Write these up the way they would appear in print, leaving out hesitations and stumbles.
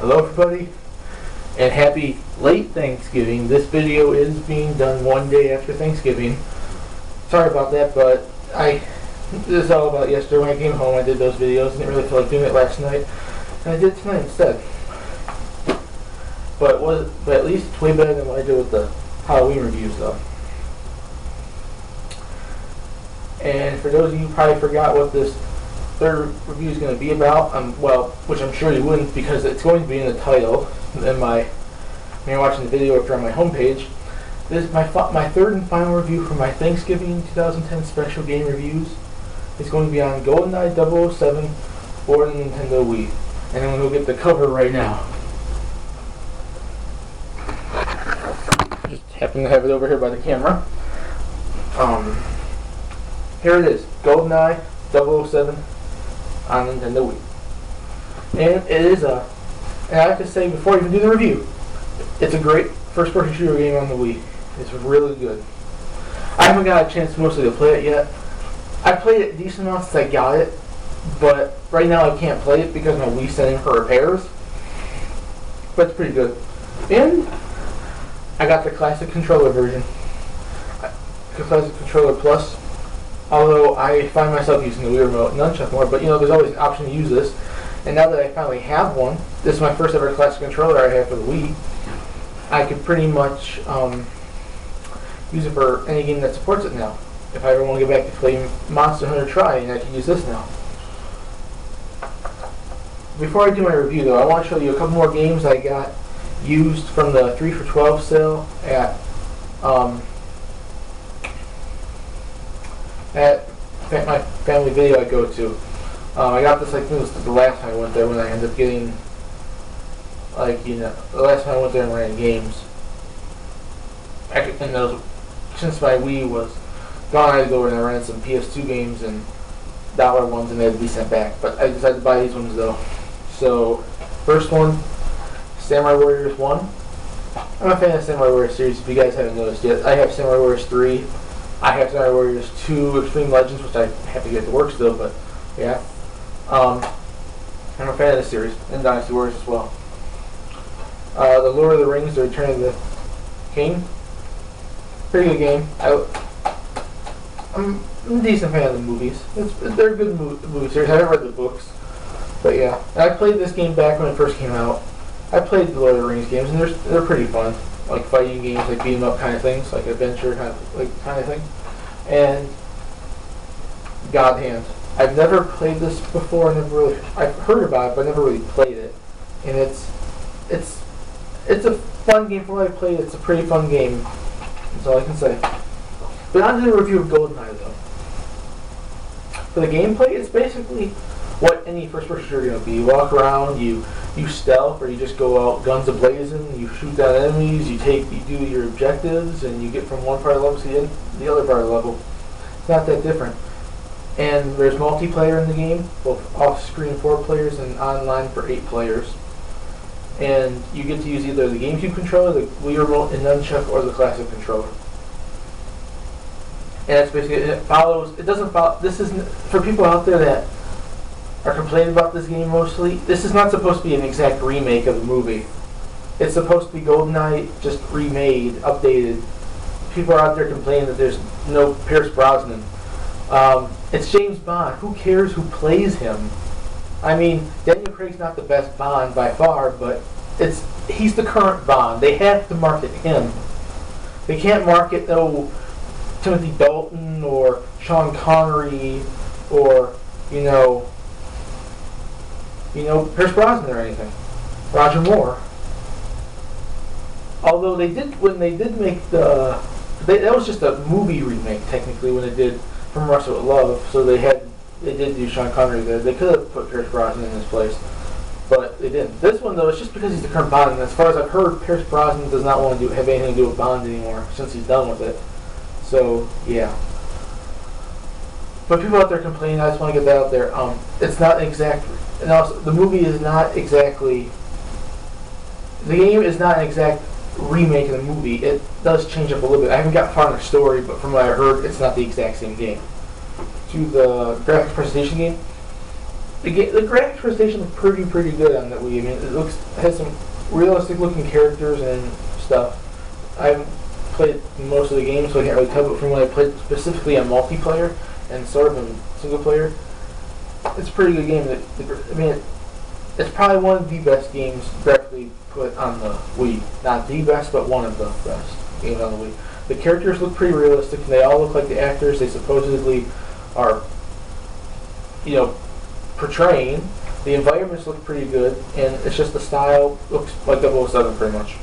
Hello everybody, and happy late Thanksgiving. This video is being done one day after Thanksgiving. Sorry about that, but this is all about yesterday. When I came home, I did those videos. Didn't really feel like doing it last night, and I did it tonight instead. But at least it's way better than what I did with the Halloween reviews, though. And for those of you who probably forgot what this third review is going to be about, well, which I'm sure you wouldn't, because it's going to be in the title. And when you're watching the video up on my homepage, this is my third and final review for my Thanksgiving 2010 special game reviews. It's going to be on Goldeneye 007 for the Nintendo Wii, and I'm going to go get the cover right now. Just happen to have it over here by the camera. Here it is, Goldeneye 007 on Nintendo Wii. And it is and I have to say before I even do the review, it's a great first-person shooter game on the Wii. It's really good. I haven't got a chance mostly to play it yet. I played it decent enough since I got it, but right now I can't play it because my Wii's sent in for repairs. But it's pretty good. And I got the classic controller version. The classic controller plus. Although I find myself using the Wii Remote and Nunchuck more, but there's always an option to use this. And now that I finally have one, this is my first ever classic controller I have for the Wii, I could pretty much use it for any game that supports it now. If I ever want to get back to playing Monster Hunter Tri, I can use this now. Before I do my review though, I want to show you a couple more games I got used from the 3 for $12 sale at my family video I go to. I got this, I think it was the last time I went there, when I ended up getting, the last time I went there and ran games. Since my Wii was gone, I had to go and I ran some PS2 games and dollar ones, and they had to be sent back. But I decided to buy these ones though. So, first one, Samurai Warriors 1. I'm a fan of the Samurai Warriors series, if you guys haven't noticed yet. I have Samurai Warriors 3. I have Samurai Warriors 2 Extreme Legends, which I have to get to work still, but yeah. I'm a fan of the series, and Dynasty Warriors as well. The Lord of the Rings, The Return of the King. Pretty good game. I'm a decent fan of the movies. They're a good movie series. I haven't read the books, but yeah. And I played this game back when it first came out. I played the Lord of the Rings games, and they're pretty fun. Like fighting games, like beat 'em up kind of things, like adventure kind of thing. And God Hand. I've never played this before. I've heard about it, but I never really played it. And it's a fun game. From what I played, it's a pretty fun game. That's all I can say. But on to the review of Goldeneye, though. For the gameplay, it's basically what any first-person shooter is going to be. You walk around, you stealth, or you just go out guns a-blazing. You shoot down enemies. You do your objectives, and you get from one part of the level to the other part of the level. It's not that different. And there's multiplayer in the game, both off-screen 4 players and online for 8 players. And you get to use either the GameCube controller, the Wii Remote and Nunchuck, or the classic controller. And that's basically it. It doesn't follow. This isn't for people out there that are complaining about this game mostly. This is not supposed to be an exact remake of the movie. It's supposed to be GoldenEye just remade, updated. People are out there complaining that there's no Pierce Brosnan. It's James Bond. Who cares who plays him? I mean, Daniel Craig's not the best Bond by far, but he's the current Bond. They have to market him. They can't market Timothy Dalton or Sean Connery or Pierce Brosnan or anything. Roger Moore. Although when they did make that was just a movie remake technically when they did From Russia with Love, so they did do Sean Connery there. They could have put Pierce Brosnan in his place, but they didn't. This one though, it's just because he's the current Bond, and as far as I've heard, Pierce Brosnan does not want to have anything to do with Bond anymore since he's done with it. So yeah. But people out there complaining, I just want to get that out there. It's not exact, and also the movie is not exactly. The game is not an exact remake of the movie. It does change up a little bit. I haven't got far in the story, but from what I heard, it's not the exact same game. To the graphics presentation game, the graphics for the station look pretty good on the Wii. I mean, it has some realistic looking characters and stuff. I haven't played most of the games, so I can't really tell. But from when I played specifically on multiplayer and sort of in single player, it's a pretty good game. I mean, it's probably one of the best games graphically put on the Wii. Not the best, but one of the best games on the Wii. The characters look pretty realistic, and they all look like the actors they supposedly are, portraying. The environments look pretty good, and it's just the style looks like 007 pretty much.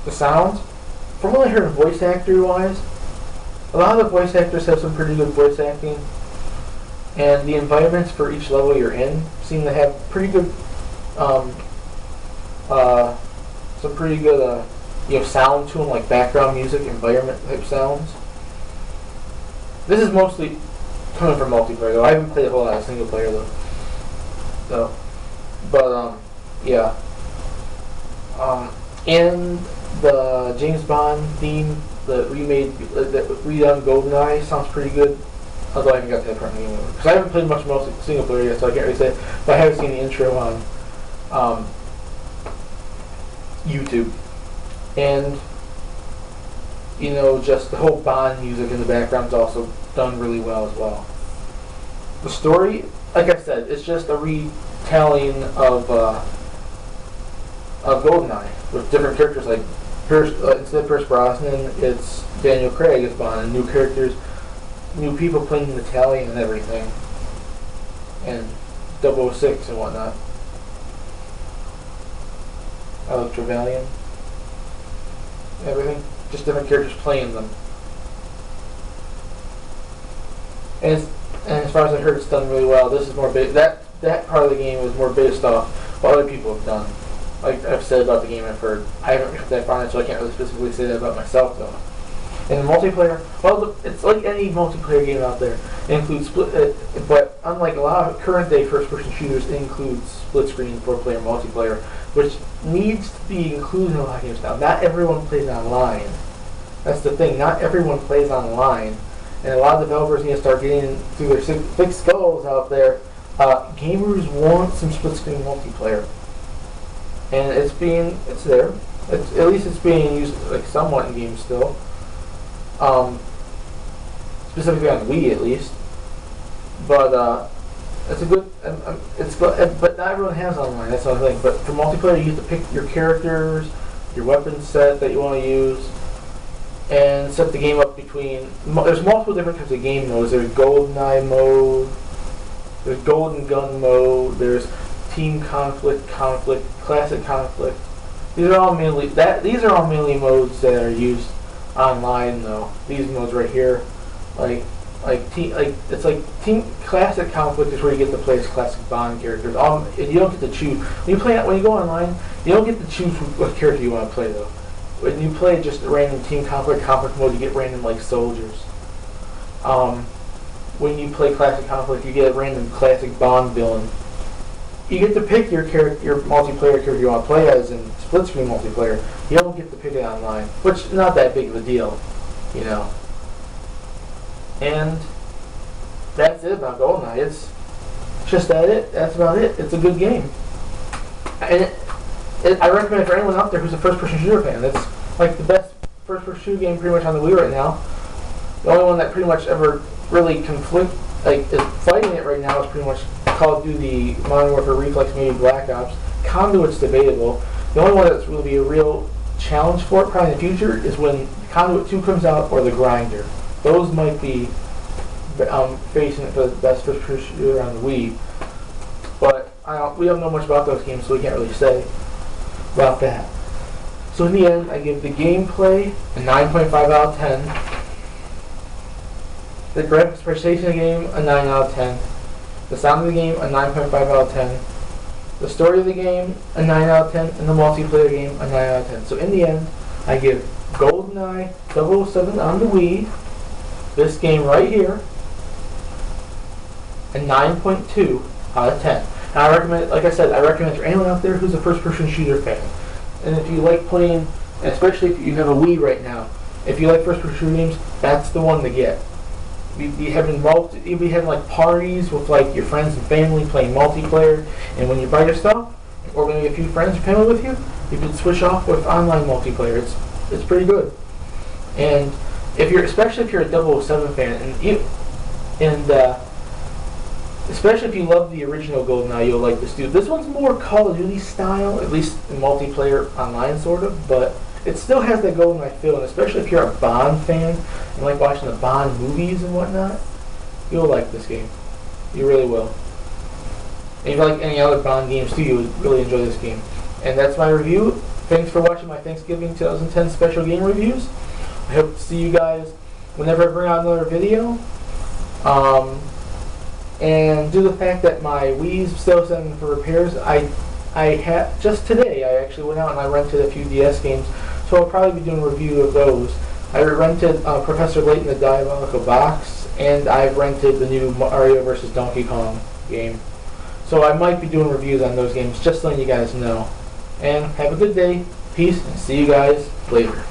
The sounds, from what I heard voice actor-wise, a lot of the voice actors have some pretty good voice acting, and the environments for each level you're in seem to have pretty good, some pretty good, sound to them, like background music, environment type sounds. This is mostly coming from multiplayer though. I haven't played a whole lot of single player though. So, but yeah. And the James Bond theme, the redone Goldeneye sounds pretty good. Although I haven't got to that part in the game because I haven't played much single player yet, so I can't really say. But I have seen the intro on YouTube, and just the whole Bond music in the background is also done really well as well. The story, like I said, it's just a retelling of Goldeneye with different characters. Like instead of Pierce Brosnan, it's Daniel Craig as Bond, and new characters, new people playing Italian and everything, and 006 and whatnot. Alex Trevelyan, everything, just different characters playing them. And as far as I heard, it's done really well. This is more that part of the game is more based off what other people have done. Like I've said about the game, I've heard. I haven't got that far in it, so I can't really specifically say that about myself though. And the multiplayer, well, it's like any multiplayer game out there. It includes but unlike a lot of current day first-person shooters, it includes split-screen 4-player multiplayer, which needs to be included in a lot of games now. Not everyone plays online. That's the thing. Not everyone plays online, and a lot of developers need to start getting through their thick skulls out there. Gamers want some split-screen multiplayer, and it's there. At least it's being used like somewhat in games still. Specifically on Wii at least, but it's a good. It's good, but not everyone has online. That's the other thing. But for multiplayer, you have to pick your characters, your weapon set that you want to use, and set the game up between. There's multiple different types of game modes. There's Goldeneye mode. There's Golden Gun mode. There's Team Conflict, Classic Conflict. These are all mainly modes that are used online though. These modes right here, it's like Team Classic Conflict is where you get to play as classic Bond characters. And you don't get to choose when you go online. You don't get to choose what character you want to play though. When you play just a random Team Conflict mode, you get random like soldiers. When you play Classic Conflict, you get a random classic Bond villain. You get to pick your multiplayer character you want to play as in split screen multiplayer. You don't get to pick it online, which is not that big of a deal, And that's it about Goldeneye. It's just that's about it. It's a good game, and I recommend it for anyone out there who's a first-person shooter fan. It's like the best first-person shooter game pretty much on the Wii right now. The only one that pretty much ever really is fighting it right now is pretty much Call of Duty, Modern Warfare Reflex, maybe Black Ops. Conduit's debatable. The only one that's really be a real challenge for it probably in the future is when Conduit 2 comes out or The Grinder. Those might be facing it for the best first-person shooter on the Wii. But we don't know much about those games, so we can't really say about that. So in the end, I give the gameplay a 9.5 out of 10. The graphics presentation of the game, a 9 out of 10. The sound of the game, a 9.5 out of 10. The story of the game, a 9 out of 10. And the multiplayer game, a 9 out of 10. So in the end, I give Goldeneye 007 on the Wii, this game right here, a 9.2 out of 10. And I recommend, like I said, I recommend it for anyone out there who's a first-person shooter fan. And if you like playing, especially if you have a Wii right now, if you like first-person shooter games, that's the one to get. You'll be having like parties with like your friends and family playing multiplayer, and when you're by yourself or maybe a few friends or family with you, you can switch off with online multiplayer. It's pretty good. And especially if you're a 007 fan, especially if you love the original GoldenEye, you'll like this too. This one's more Call of Duty style, at least in multiplayer online sort of, but it still has that GoldenEye feel, and especially if you're a Bond fan and like watching the Bond movies and whatnot, you'll like this game. You really will. And if you like any other Bond games too, you would really enjoy this game. And that's my review. Thanks for watching my Thanksgiving 2010 special game reviews. I hope to see you guys whenever I bring out another video. And due to the fact that my Wii's still sending for repairs, just today I actually went out and I rented a few DS games, so I'll probably be doing a review of those. I rented Professor Layton the Diabolical Box, and I've rented the new Mario vs. Donkey Kong game. So I might be doing reviews on those games, just letting you guys know. And have a good day, peace, and see you guys later.